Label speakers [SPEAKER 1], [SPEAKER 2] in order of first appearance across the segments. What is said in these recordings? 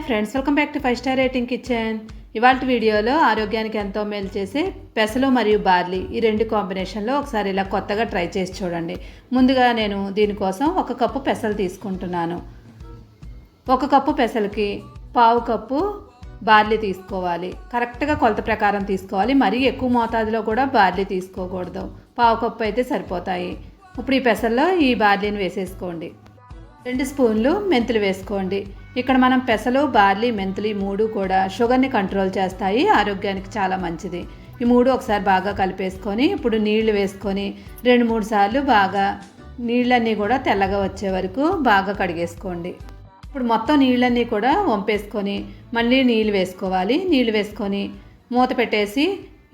[SPEAKER 1] Hi friends, welcome back to 5 star rating kitchen. ఇవాళ వీడియోలో ఆరోగ్యానికి ఎంతో మేలు చేసే పెసలు మరియు బార్లీ ఈ రెండు కాంబినేషన్లో ఒకసారి ఇలా కొత్తగా ట్రై చేసి చూడండి. ముందుగా నేను దీనికోసం 1 కప్పు పెసలు తీసుకుంటున్నాను. 1 కప్పు పెసలకి 1/2 కప్పు బార్లీ తీసుకోవాలి. కరెక్ట్గా కొలత ప్రకారం తీసుకోవాలి. మరీ ఎక్కువ మోతాదులో కూడా బార్లీ తీసుకోకూడదు. 1/2 కప్పు అయితే సరిపోతాయి. ఇప్పుడు ఈ పెసల్లో ఈ బార్లీని వేసేసుకోండి. 2 స్పూన్లు మెంతులు వేసుకోండి. ఇక్కడ మనం పెసలు, బార్లీ, మెంతులు ఈ 3 కూడా షుగర్ని కంట్రోల్ చేస్తాయి. ఆరోగ్యానికి చాలా మంచిది. ఈ 3 ఒకసారి బాగా కలిపేసుకొని ఇప్పుడు నీళ్లు వేసుకొని 2-3 సార్లు బాగా నీళ్ళన్నీ కూడా తెల్లగా వచ్చే వరకు బాగా కడిగేసుకోండి. ఇప్పుడు మొత్తం నీళ్ళన్నీ కూడా వంపేసుకొని మళ్ళీ నీళ్ళు వేసుకోవాలి. నీళ్ళు వేసుకొని మూత పెట్టేసి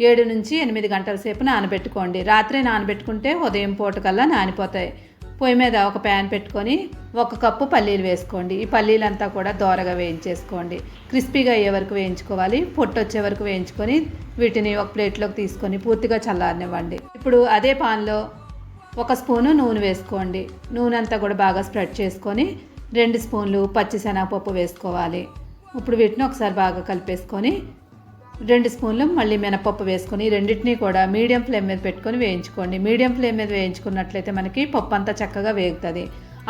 [SPEAKER 1] 7 నుంచి 8 గంటల సేపు నానబెట్టుకోండి. రాత్రి నానబెట్టుకుంటే ఉదయం పూట కల్లా నానిపోతాయి. పొయ్యి మీద ఒక ప్యాన్ పెట్టుకొని 1 కప్పు పల్లీలు వేసుకోండి. ఈ పల్లీలంతా కూడా దోరగా వేయించేసుకోండి. క్రిస్పీగా అయ్యే వరకు వేయించుకోవాలి. పొట్టు వచ్చే వరకు వేయించుకొని వీటిని ఒక ప్లేట్లోకి తీసుకొని పూర్తిగా చల్లారనివ్వండి. ఇప్పుడు అదే పాన్లో 1 స్పూను నూనె వేసుకోండి. నూనె అంతా కూడా బాగా స్ప్రెడ్ చేసుకొని 2 స్పూన్లు పచ్చిశనగపప్పు వేసుకోవాలి. ఇప్పుడు వీటిని ఒకసారి బాగా కలిపేసుకొని 2 స్పూన్లు మళ్ళీ మినపప్పు వేసుకొని రెండింటినీ కూడా మీడియం ఫ్లేమ్ మీద పెట్టుకొని వేయించుకోండి. మీడియం ఫ్లేమ్ మీద వేయించుకున్నట్లయితే మనకి పప్పు అంతా చక్కగా వేగుతుంది.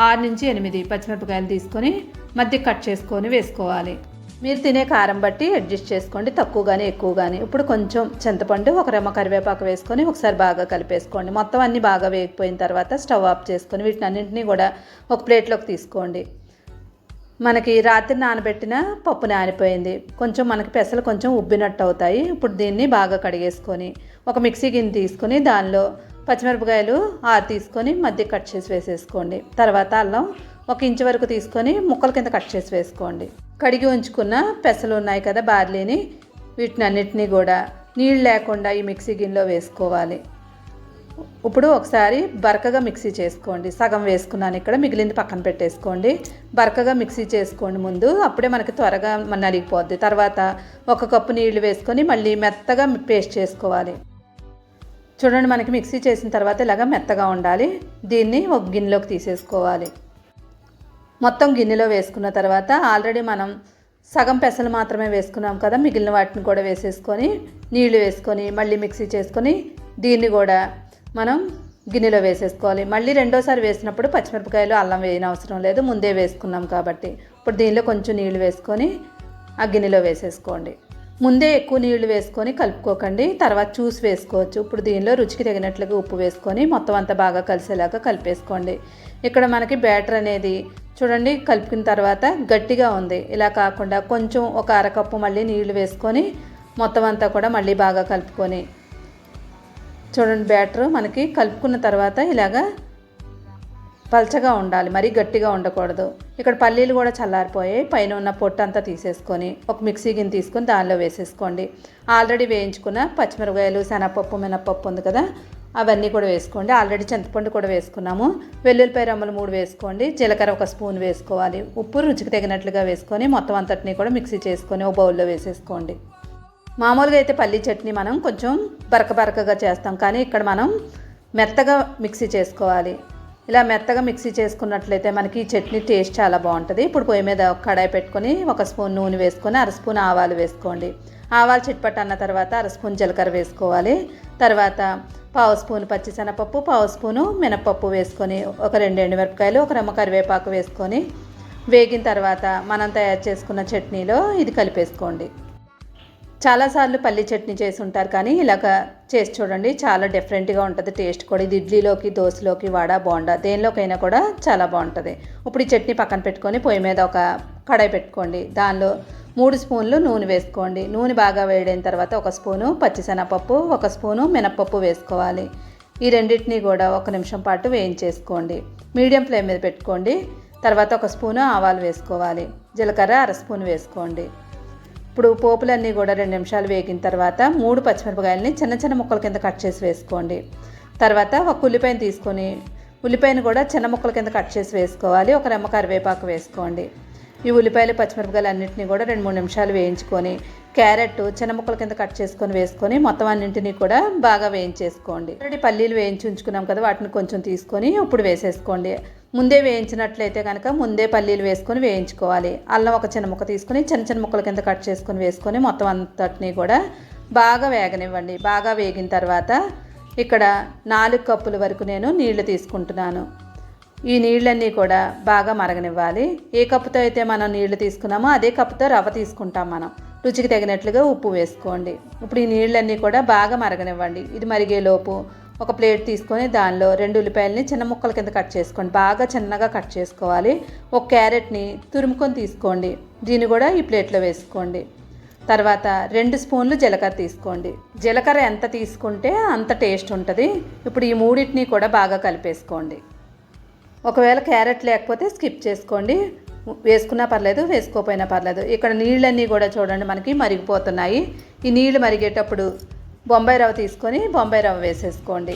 [SPEAKER 1] 6 నుంచి 8 పచ్చిమిరపకాయలు తీసుకొని మధ్య కట్ చేసుకొని వేసుకోవాలి. మీరు తినే కారం బట్టి అడ్జస్ట్ చేసుకోండి, తక్కువ కానీ ఎక్కువ కానీ. ఇప్పుడు కొంచెం చింతపండు, 1 రెమ్మ కరివేపాకు వేసుకొని ఒకసారి బాగా కలిపేసుకోండి. మొత్తం అన్నీ బాగా వేగిపోయిన తర్వాత స్టవ్ ఆఫ్ చేసుకొని వీటిని అన్నింటినీ కూడా ఒక ప్లేట్లోకి తీసుకోండి. మనకి రాత్రి నానబెట్టిన పప్పు నానిపోయింది. కొంచెం మనకి పెసలు కొంచెం ఉబ్బినట్టు అవుతాయి. ఇప్పుడు దీన్ని బాగా కడిగేసుకొని ఒక మిక్సీ గిన్నె తీసుకొని దానిలో పచ్చిమిరపకాయలు 6 తీసుకొని మధ్య కట్ చేసి వేసేసుకోండి. తర్వాత అల్లం 1 ఇంచు వరకు తీసుకొని ముక్కల కింద కట్ చేసి వేసుకోండి. కడిగి ఉంచుకున్న పెసలు ఉన్నాయి కదా బార్లీని, వీటిని అన్నిటినీ కూడా నీళ్ళు లేకుండా ఈ మిక్సీ గిన్నెలో వేసుకోవాలి. ఇప్పుడు ఒకసారి బరకగా మిక్సీ చేసుకోండి. సగం వేసుకున్నాను ఇక్కడ, మిగిలింది పక్కన పెట్టేసుకోండి. బరకగా మిక్సీ చేసుకోండి ముందు, అప్పుడే మనకి త్వరగా నలిగిపోద్ది. తర్వాత 1 కప్పు నీళ్లు వేసుకొని మళ్ళీ మెత్తగా పేస్ట్ చేసుకోవాలి. చూడండి, మనకి మిక్సీ చేసిన తర్వాత ఇలాగ మెత్తగా ఉండాలి. దీన్ని ఒక గిన్నెలోకి తీసేసుకోవాలి. మొత్తం గిన్నెలో వేసుకున్న తర్వాత ఆల్రెడీ మనం సగం పెసలు మాత్రమే వేసుకున్నాం కదా, మిగిలిన వాటిని కూడా వేసేసుకొని నీళ్లు వేసుకొని మళ్ళీ మిక్సీ చేసుకొని దీన్ని కూడా మనం గిన్నెలో వేసేసుకోవాలి. మళ్ళీ రెండోసారి వేసినప్పుడు పచ్చిమిరపకాయలు, అల్లం వేయని అవసరం లేదు, ముందే వేసుకున్నాం కాబట్టి. ఇప్పుడు దీనిలో కొంచెం నీళ్లు వేసుకొని ఆ గిన్నెలో వేసేసుకోండి. ముందే ఎక్కువ నీళ్లు వేసుకొని కలుపుకోకండి, తర్వాత చూసి వేసుకోవచ్చు. ఇప్పుడు దీనిలో రుచికి తగినట్లుగా ఉప్పు వేసుకొని మొత్తం అంతా బాగా కలిసేలాగా కలిపేసుకోండి. ఇక్కడ మనకి బ్యాటర్ అనేది చూడండి కలుపుకున్న తర్వాత గట్టిగా ఉంది. ఇలా కాకుండా కొంచెం 1 అరకప్పు మళ్ళీ నీళ్లు వేసుకొని మొత్తం అంతా కూడా మళ్ళీ బాగా కలుపుకొని చూడండి, బ్యాటర్ మనకి కలుపుకున్న తర్వాత ఇలాగా పల్చగా ఉండాలి, మరీ గట్టిగా ఉండకూడదు. ఇక్కడ పల్లీలు కూడా చల్లారిపోయాయి. పైన ఉన్న పొట్టు అంతా తీసేసుకొని ఒక మిక్సీ గిన్నె తీసుకొని దానిలో వేసేసుకోండి. ఆల్రెడీ వేయించుకున్న పచ్చిమిరపకాయలు, శనగపప్పు, మినపప్పు ఉంది కదా, అవన్నీ కూడా వేసుకోండి. ఆల్రెడీ చింతపండు కూడా వేసుకున్నాము. వెల్లుల్లిపాయ రెమ్మలు 3 వేసుకోండి. జీలకర్ర 1 స్పూన్ వేసుకోవాలి. ఉప్పు రుచికి తగినట్లుగా వేసుకొని మొత్తం అంతటినీ కూడా మిక్సీ చేసుకొని ఒక బౌల్లో వేసేసుకోండి. మామూలుగా అయితే పల్లీ చట్నీ మనం కొంచెం బరకగా చేస్తాం, కానీ ఇక్కడ మనం మెత్తగా మిక్సీ చేసుకోవాలి. ఇలా మెత్తగా మిక్సీ చేసుకున్నట్లయితే మనకి ఈ చట్నీ టేస్ట్ చాలా బాగుంటుంది. ఇప్పుడు పొయ్యి మీద ఒక కడాయి పెట్టుకొని 1 స్పూన్ నూనె వేసుకొని 1/2 స్పూన్ ఆవాలు వేసుకోండి. ఆవాలు చిట్పట్ అన్న తర్వాత 1/2 స్పూన్ జీలకర్ర వేసుకోవాలి. తర్వాత 1/2 స్పూన్ పచ్చిశనగపప్పు, 1/2 స్పూను మినపప్పు వేసుకొని ఒక 2 ఎండుమిరపకాయలు, 1 రెమ్మ కరివేపాకు వేసుకొని వేగిన తర్వాత మనం తయారు చేసుకున్న చట్నీలో ఇది కలిపేసుకోండి. చాలాసార్లు పల్లీ చట్నీ చేసి ఉంటారు, కానీ ఇలాగ చేసి చూడండి, చాలా డిఫరెంట్గా ఉంటుంది టేస్ట్ కూడా. ఇది ఇడ్లీలోకి, దోశలోకి, వడ, బోండా దేనిలోకైనా కూడా చాలా బాగుంటుంది. ఇప్పుడు ఈ చట్నీ పక్కన పెట్టుకొని పొయ్యి మీద ఒక కడాయి పెట్టుకోండి. దానిలో 3 స్పూన్లు నూనె వేసుకోండి. నూనె బాగా వేడైన తర్వాత 1 స్పూను పచ్చిశనగపప్పు, 1 స్పూను మినపప్పు వేసుకోవాలి. ఈ రెండింటినీ కూడా 1 నిమిషం పాటు వేయించేసుకోండి. మీడియం ఫ్లేమ్ మీద పెట్టుకోండి. తర్వాత 1 స్పూను ఆవాలు వేసుకోవాలి. జీలకర్ర 1/2 స్పూన్ వేసుకోండి. ఇప్పుడు పోపులన్నీ కూడా 2 నిమిషాలు వేగిన తర్వాత 3 పచ్చిమిరపకాయలని చిన్న ముక్కల కింద కట్ చేసి వేసుకోండి. తర్వాత 1 ఉల్లిపాయను తీసుకొని ఉల్లిపాయను కూడా చిన్న ముక్కల కింద కట్ చేసి వేసుకోవాలి. 1 రెమ్మ కరివేపాకు వేసుకోండి. ఈ ఉల్లిపాయలు పచ్చిమిరపకాయలు అన్నింటినీ కూడా 2-3 నిమిషాలు వేయించుకొని క్యారెట్ చిన్న ముక్కల కింద కట్ చేసుకొని వేసుకొని మొత్తం అన్నింటినీ కూడా బాగా వేయించేసుకోండి. ఆల్రెడీ పల్లీలు వేయించి ఉంచుకున్నాం కదా, వాటిని కొంచెం తీసుకొని ఇప్పుడు వేసేసుకోండి. ముందే వేయించినట్లయితే కనుక ముందే పల్లీలు వేసుకొని వేయించుకోవాలి. అల్లం ఒక చిన్న ముక్క తీసుకొని చిన్న ముక్కల కింద కట్ చేసుకొని వేసుకొని మొత్తం అంతటినీ కూడా బాగా వేగనివ్వండి. బాగా వేగిన తర్వాత ఇక్కడ 4 కప్పుల వరకు నేను నీళ్లు తీసుకుంటున్నాను. ఈ నీళ్ళన్నీ కూడా బాగా మరగనివ్వాలి. ఏ కప్పుతో అయితే మనం నీళ్లు తీసుకున్నామో అదే కప్పుతో రవ్వ తీసుకుంటాం మనం. రుచికి తగినట్లుగా ఉప్పు వేసుకోండి. ఇప్పుడు ఈ నీళ్ళన్నీ కూడా బాగా మరగనివ్వండి. ఇది మరిగేలోపు ఒక ప్లేట్ తీసుకొని దానిలో 2 ఉల్లిపాయలని చిన్న ముక్కల కింద కట్ చేసుకోండి. బాగా చిన్నగా కట్ చేసుకోవాలి. ఒక క్యారెట్ని తురుముకొని తీసుకోండి. దీన్ని కూడా ఈ ప్లేట్లో వేసుకోండి. తర్వాత 2 స్పూన్లు జీలకర్ర తీసుకోండి. జీలకర్ర ఎంత తీసుకుంటే అంత టేస్ట్ ఉంటుంది. ఇప్పుడు ఈ మూడింటిని కూడా బాగా కలిపేసుకోండి. ఒకవేళ క్యారెట్ లేకపోతే స్కిప్ చేసుకోండి, వేసుకున్నా పర్లేదు, వేసుకోకపోయినా పర్లేదు. ఇక్కడ నీళ్ళన్నీ కూడా చూడండి మనకి మరిగిపోతున్నాయి. ఈ నీళ్ళు మరిగేటప్పుడు బొంబాయి రవ్వ తీసుకొని బొంబాయి రవ్వ వేసేసుకోండి.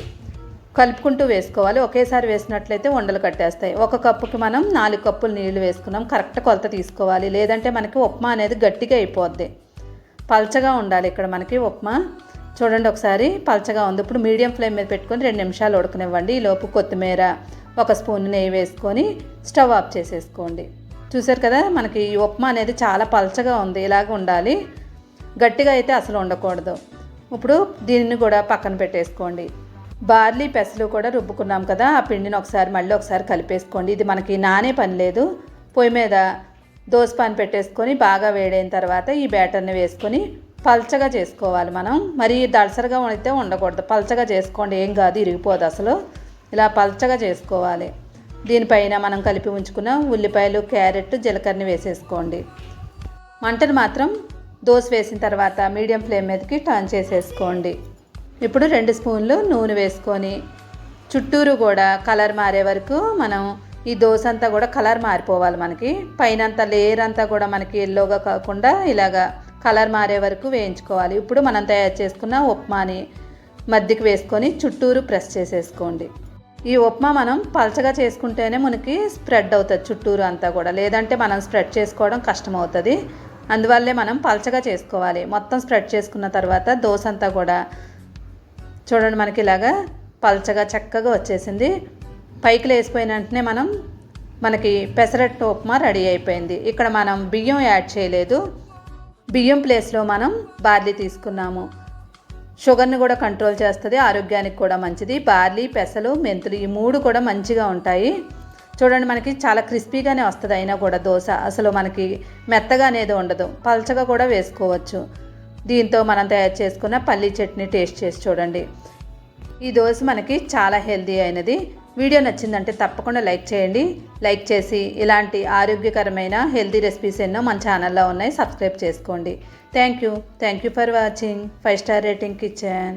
[SPEAKER 1] కలుపుకుంటూ వేసుకోవాలి. ఒకేసారి వేసినట్లయితే ఉండలు కట్టేస్తాయి. 1 కప్పుకి మనం 4 కప్పులు నీళ్లు వేసుకున్నాం. కరెక్ట్ కొలత తీసుకోవాలి, లేదంటే మనకి ఉప్మా అనేది గట్టిగా అయిపోద్ది. పల్చగా ఉండాలి ఇక్కడ మనకి ఉప్మా. చూడండి ఒకసారి పల్చగా ఉంది. ఇప్పుడు మీడియం ఫ్లేమ్ మీద పెట్టుకొని 2 నిమిషాలు ఉడకనివ్వండి. ఈలోపు కొత్తిమీర 1 స్పూన్ నెయ్యి వేసుకొని స్టవ్ ఆఫ్ చేసేసుకోండి. చూసారు కదా, మనకి ఈ ఉప్మా అనేది చాలా పల్చగా ఉంది. ఇలాగ ఉండాలి, గట్టిగా అయితే అసలు ఉండకూడదు. ఇప్పుడు దీనిని కూడా పక్కన పెట్టేసుకోండి. బార్లీ పెసలు కూడా రుబ్బుకున్నాం కదా, ఆ పిండిని మళ్ళీ ఒకసారి కలిపేసుకోండి. ఇది మనకి నానే పని లేదు. పొయ్యి మీద దోస పాన్ పెట్టేసుకొని బాగా వేడైన తర్వాత ఈ బ్యాటర్ని వేసుకొని పల్చగా చేసుకోవాలి. మనం మరీ దళసరిగా అయితే ఉండకూడదు. పల్చగా చేసుకోండి, ఏం కాదు, ఇరిగిపోదు అసలు. ఇలా పల్చగా చేసుకోవాలి. దీనిపైన మనం కలిపి ఉంచుకున్న ఉల్లిపాయలు, క్యారెట్, జీలకర్రని వేసేసుకోండి. మంటను మాత్రం దోస వేసిన తర్వాత మీడియం ఫ్లేమ్ మీదకి టర్న్ చేసేసుకోండి. ఇప్పుడు 2 స్పూన్లు నూనె వేసుకొని చుట్టూరు కూడా కలర్ మారే వరకు మనం ఈ దోశ అంతా కూడా కలర్ మారిపోవాలి. మనకి పైన అంతా లేయర్ అంతా కూడా మనకి ఎల్లోగా కాకుండా ఇలాగా కలర్ మారే వరకు వేయించుకోవాలి. ఇప్పుడు మనం తయారు చేసుకున్న ఉప్మాని మధ్యకి వేసుకొని చుట్టూరు ప్రెస్ చేసేసుకోండి. ఈ ఉప్మా మనం పల్చగా చేసుకుంటేనే మనకి స్ప్రెడ్ అవుతుంది చుట్టూరు అంతా కూడా, లేదంటే మనం స్ప్రెడ్ చేసుకోవడం కష్టమవుతుంది. అందువల్లే మనం పల్చగా చేసుకోవాలి. మొత్తం స్ప్రెడ్ చేసుకున్న తర్వాత దోశ అంతా కూడా చూడండి మనకి ఇలాగా పల్చగా చక్కగా వచ్చేసింది. పైకి లేసిపోయిన వెంటనే మనకి పెసరట్టు ఉప్మా రెడీ అయిపోయింది. ఇక్కడ మనం బియ్యం యాడ్ చేయలేదు. బియ్యం ప్లేస్లో మనం బార్లీ తీసుకున్నాము. షుగర్ని కూడా కంట్రోల్ చేస్తుంది, ఆరోగ్యానికి కూడా మంచిది. బార్లీ, పెసలు, మెంతులు ఈ 3 కూడా మంచిగా ఉంటాయి. చూడండి మనకి చాలా క్రిస్పీగానే వస్తుంది. అయినా కూడా దోశ అసలు మనకి మెత్తగా అనేది ఉండదు, పల్చగా కూడా వేసుకోవచ్చు. దీంతో మనం తయారు చేసుకున్న పల్లీ చట్నీ టేస్ట్ చేసి చూడండి. ఈ దోశ మనకి చాలా హెల్దీ అయినది. వీడియో నచ్చిందంటే తప్పకుండా లైక్ చేయండి. లైక్ చేసి ఇలాంటి ఆరోగ్యకరమైన హెల్దీ రెసిపీస్ ఎన్నో మన ఛానల్లో ఉన్నాయి, సబ్స్క్రైబ్ చేసుకోండి. Thank you for watching 5 star rating kitchen.